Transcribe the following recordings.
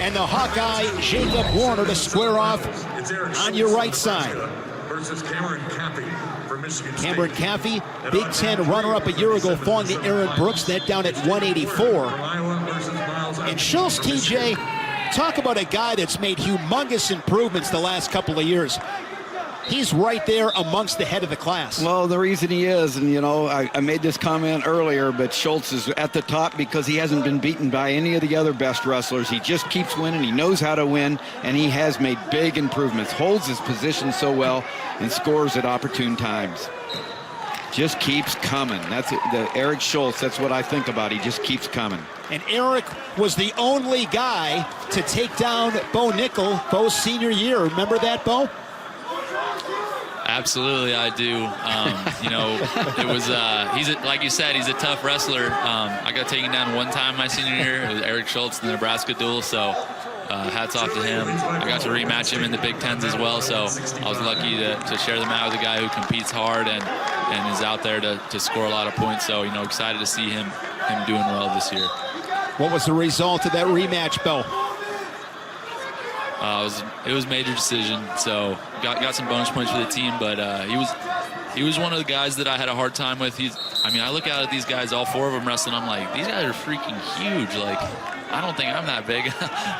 And the Hawkeye, Jacob Warner, to square off on your right side. Versus Cameron Caffey from Michigan State. Cameron Caffey, Big Ten runner-up a year ago, falling to Aaron Brooks, net down at 184. And Schultz, TJ, talk about a guy that's made humongous improvements the last couple of years. He's right there amongst the head of the class. Well, the reason he is, and you know, I made this comment earlier, but Schultz is at the top because he hasn't been beaten by any of the other best wrestlers. He just keeps winning. He knows how to win, and he has made big improvements. Holds his position so well and scores at opportune times. Just keeps coming. That's it. The Eric Schultz, that's what I think about. He just keeps coming. And Eric was the only guy to take down Bo Nickel Bo's senior year. Remember that, Bo? Absolutely, I do. You know, it was, like you said, he's a tough wrestler. I got taken down one time my senior year. It was Eric Schultz in the Nebraska duel, so hats off to him. I got to rematch him in the Big Tens as well, so I was lucky to share the mat with a guy who competes hard and is out there to score a lot of points. So, you know, excited to see him doing well this year. What was the result of that rematch, Bo? It was major decision, so got some bonus points for the team, but he was one of the guys that I had a hard time with. I mean, I look out at these guys, all four of them wrestling, I'm like, these guys are freaking huge. Like, I don't think I'm that big,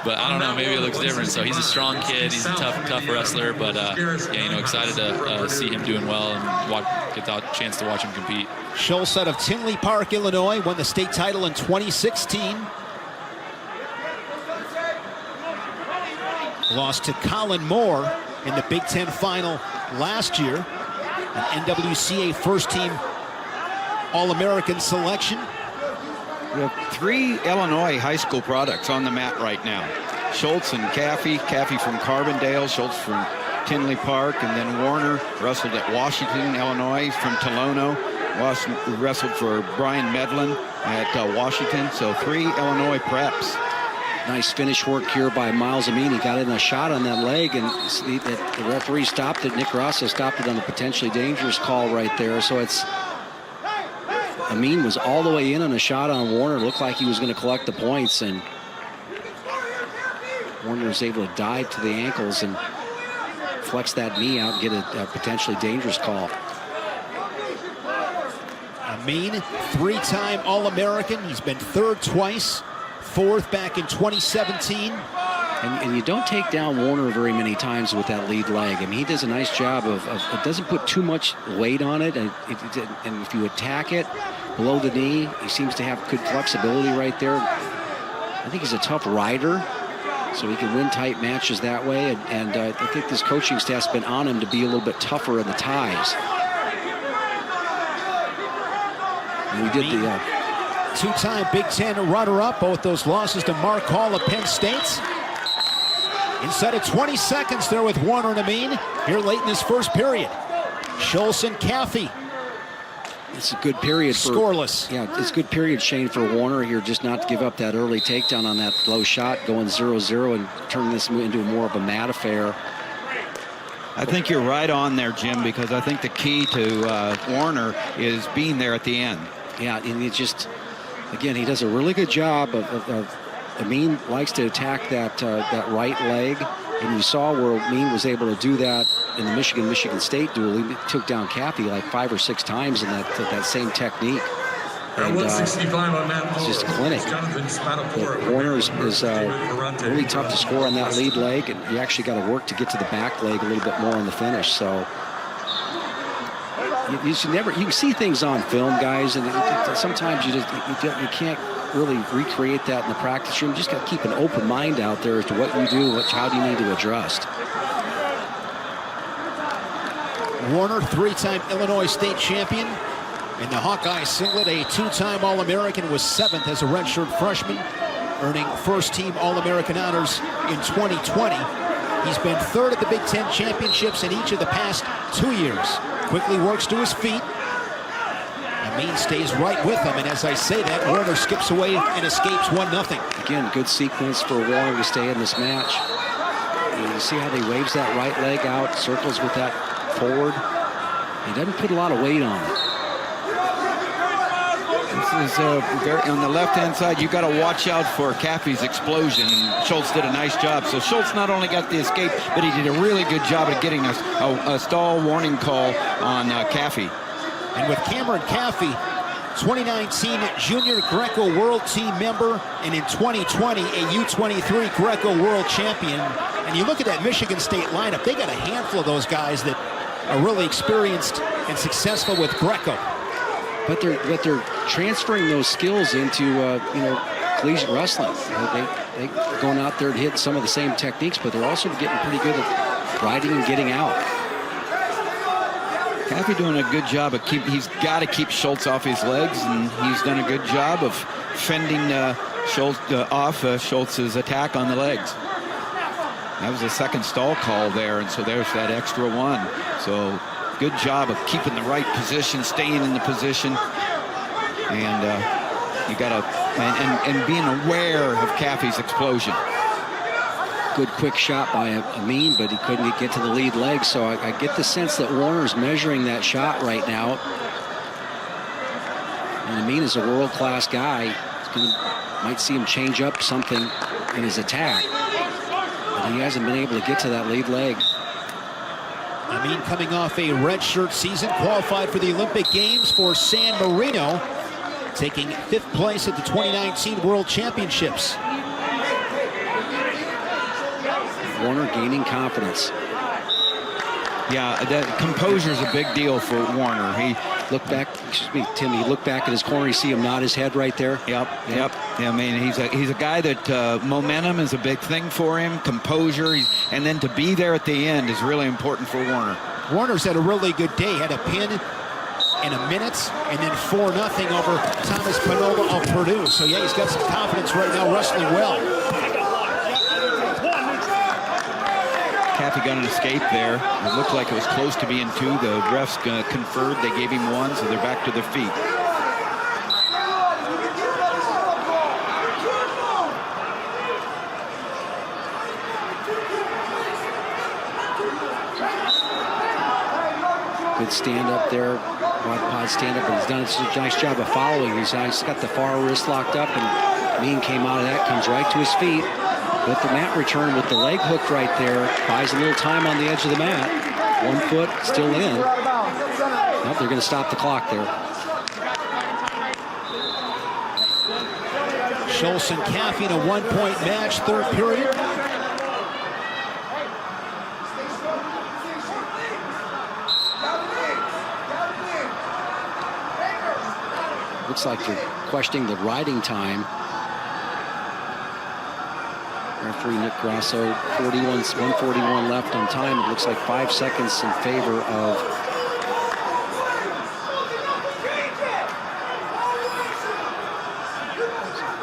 but I don't know, maybe it looks different. So he's a strong kid, he's a tough wrestler, but yeah, you know, excited to see him doing well and get the chance to watch him compete. Schultz out of Tinley Park, Illinois, won the state title in 2016. Lost to Colin Moore in the Big Ten final last year. An NWCA first-team All-American selection. We have 3 Illinois high school products on the mat right now. Schultz and Caffey. Caffey from Carbondale, Schultz from Tinley Park, and then Warner wrestled at Washington, Illinois, from Tolono. Wrestled for Brian Medlin at Washington. So 3 Illinois preps. Nice finish work here by Myles Amine. He got in a shot on that leg, and the referee stopped it. Nick Rosso stopped it on a potentially dangerous call right there. So it's Amine was all the way in on a shot on Warner. Looked like he was going to collect the points, and Warner was able to dive to the ankles and flex that knee out and get a potentially dangerous call. Amine, 3-time All-American. He's been 3rd twice. 4th back in 2017. And you don't take down Warner very many times with that lead leg. I mean, he does a nice job of it doesn't put too much weight on it. And if you attack it below the knee, he seems to have good flexibility right there. I think he's a tough rider, so he can win tight matches that way. And I think this coaching staff's been on him to be a little bit tougher in the ties. And we did the... 2-time Big Ten runner-up, both those losses to Mark Hall of Penn State. Inside of 20 seconds there with Warner and Amine here late in this first period. Schultz and Caffey. It's a good period. Scoreless. Yeah, it's a good period, Shane, for Warner here, just not to give up that early takedown on that low shot, going 0-0 and turning this into more of a mat affair. I think you're right on there, Jim, because I think the key to Warner is being there at the end. Yeah, and it just... Again, he does a really good job of Amine likes to attack that right leg, and you saw where Amine was able to do that in the Michigan State duel. He took down Caffey like 5 or 6 times in that same technique. And it's just a clinic. But Warner is really tough to score on that lead leg, and you actually got to work to get to the back leg a little bit more on the finish. So. You can see things on film, guys, and sometimes you can't really recreate that in the practice room. You just got to keep an open mind out there as to what you do, how do you need to adjust. Warner, 3-time Illinois state champion. In the Hawkeye singlet, a 2-time All-American, was 7th as a redshirt freshman, earning first-team All-American honors in 2020. He's been 3rd at the Big Ten championships in each of the past 2 years. Quickly works to his feet. Amine stays right with him, and as I say that, Warner skips away and escapes 1-0. Again, good sequence for Warner to stay in this match. You see how he waves that right leg out, circles with that forward. He doesn't put a lot of weight on it. This is on the left-hand side. You got to watch out for Caffey's explosion, and Schultz did a nice job. So Schultz not only got the escape, but he did a really good job of getting a stall warning call on Caffey. And with Cameron Caffey, 2019 Junior Greco World Team member, and in 2020 a U23 Greco World Champion. And you look at that Michigan State lineup, they got a handful of those guys that are really experienced and successful with Greco. But they're transferring those skills into collegiate wrestling. They going out there to hit some of the same techniques, but they're also getting pretty good at riding and getting out. Caffey doing a good job of he's got to keep Schultz off his legs, and he's done a good job of fending Schultz off Schultz's attack on the legs. That was the second stall call there, and so there's that extra one. So good job of keeping the right position, staying in the position, and you got to and being aware of Caffey's explosion. Good quick shot by Amine, but he couldn't get to the lead leg. So I get the sense that Warner's measuring that shot right now. And Amine is a world-class guy. Might see him change up something in his attack, but he hasn't been able to get to that lead leg. Amine coming off a redshirt season, qualified for the Olympic Games for San Marino, taking 5th place at the 2019 World Championships. Warner gaining confidence. Yeah, that composure is a big deal for Warner. He looked back, Tim, he looked back at his corner, you see him nod his head right there. Yep. Yeah, I mean, he's a guy that momentum is a big thing for him, composure, and then to be there at the end is really important for Warner. Warner's had a really good day, had a pin in a minute, and then 4-0 over Thomas Panola of Purdue. So yeah, he's got some confidence right now, wrestling well. Caffey got an escape there. It looked like it was close to being 2. The refs conferred. They gave him 1, so they're back to their feet. Good stand up there. Pod stand up, and he's done a nice job of following. He's got the far wrist locked up, and Amine came out of that, comes right to his feet. With the mat return with the leg hooked right there, buys a little time on the edge of the mat. 1 foot still in. Nope, they're going to stop the clock there. Schultz and Caffey in a 1-point match, 3rd period. Looks like they're questioning the riding time. Referee Nick Grasso, 141 left on time. It looks like 5 seconds in favor of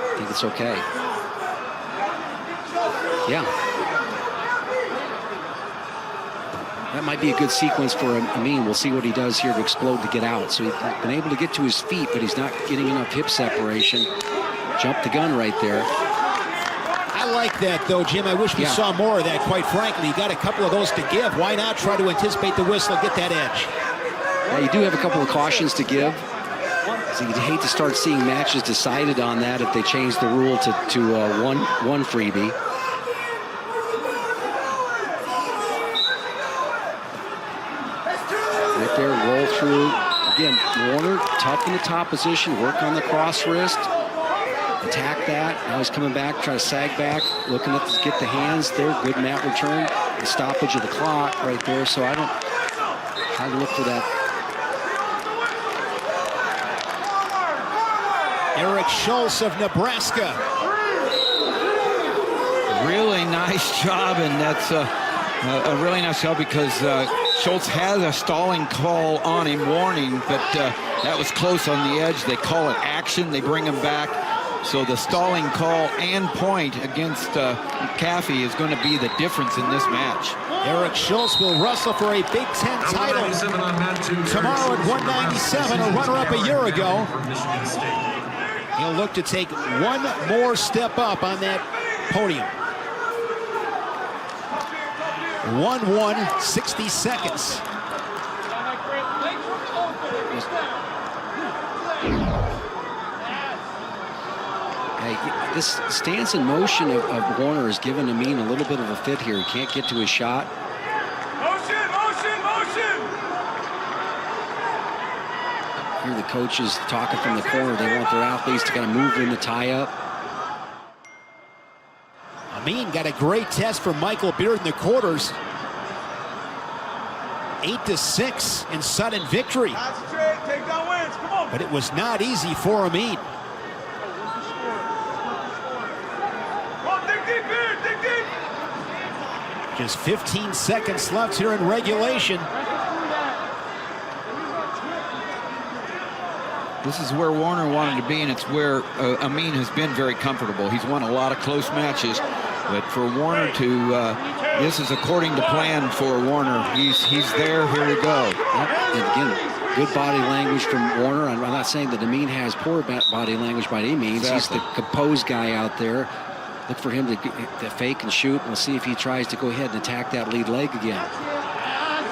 I think it's okay. Yeah. That might be a good sequence for Amine. We'll see what he does here to explode to get out. So he's been able to get to his feet, but he's not getting enough hip separation. Jumped the gun right there. I like that, though, Jim. I wish we saw more of that, quite frankly. You got a couple of those to give. Why not try to anticipate the whistle, get that edge? Yeah, you do have a couple of cautions to give. So you'd hate to start seeing matches decided on that if they change the rule to one freebie. Right there, roll through. Again, Warner, tough in the top position, work on the cross wrist. Attack that. Now he's coming back, trying to sag back, looking to get the hands there. Good mat return. The stoppage of the clock right there. So I don't try to look for that. Eric Schultz of Nebraska. Really nice job, and that's a really nice job because Schultz has a stalling call on him, warning, but that was close on the edge. They call it action. They bring him back. So the stalling call and point against Caffey is going to be the difference in this match. Eric Schultz will wrestle for a Big Ten title tomorrow at 197, a runner-up a year ago. He'll look to take one more step up on that podium. 1-1, 60 seconds. Hey, this stance and motion of Warner has given Amine a little bit of a fit here. He can't get to his shot. Motion, motion, motion! Here the coaches talking from the corner. They want their athletes to kind of move in the tie-up. Amine got a great test from Michael Beard in the quarters. 8-6 in sudden victory. Takedown wins, come on! But it was not easy for Amine. Dig deep here, dig deep! Just 15 seconds left here in regulation. This is where Warner wanted to be, and it's where Amine has been very comfortable. He's won a lot of close matches, but for Warner to, this is according to plan for Warner. He's there, here we go. And again, good body language from Warner. I'm not saying that Amine has poor body language by any means. Exactly. He's the composed guy out there. Look for him to fake and shoot. We'll see if he tries to go ahead and attack that lead leg again.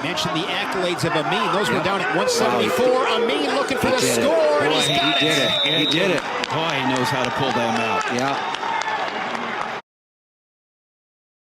Mentioned the accolades of Amine. Those were down at 174. Amine looking for the score. Boy, he did it. He did it. Boy, he knows how to pull them out. Yeah.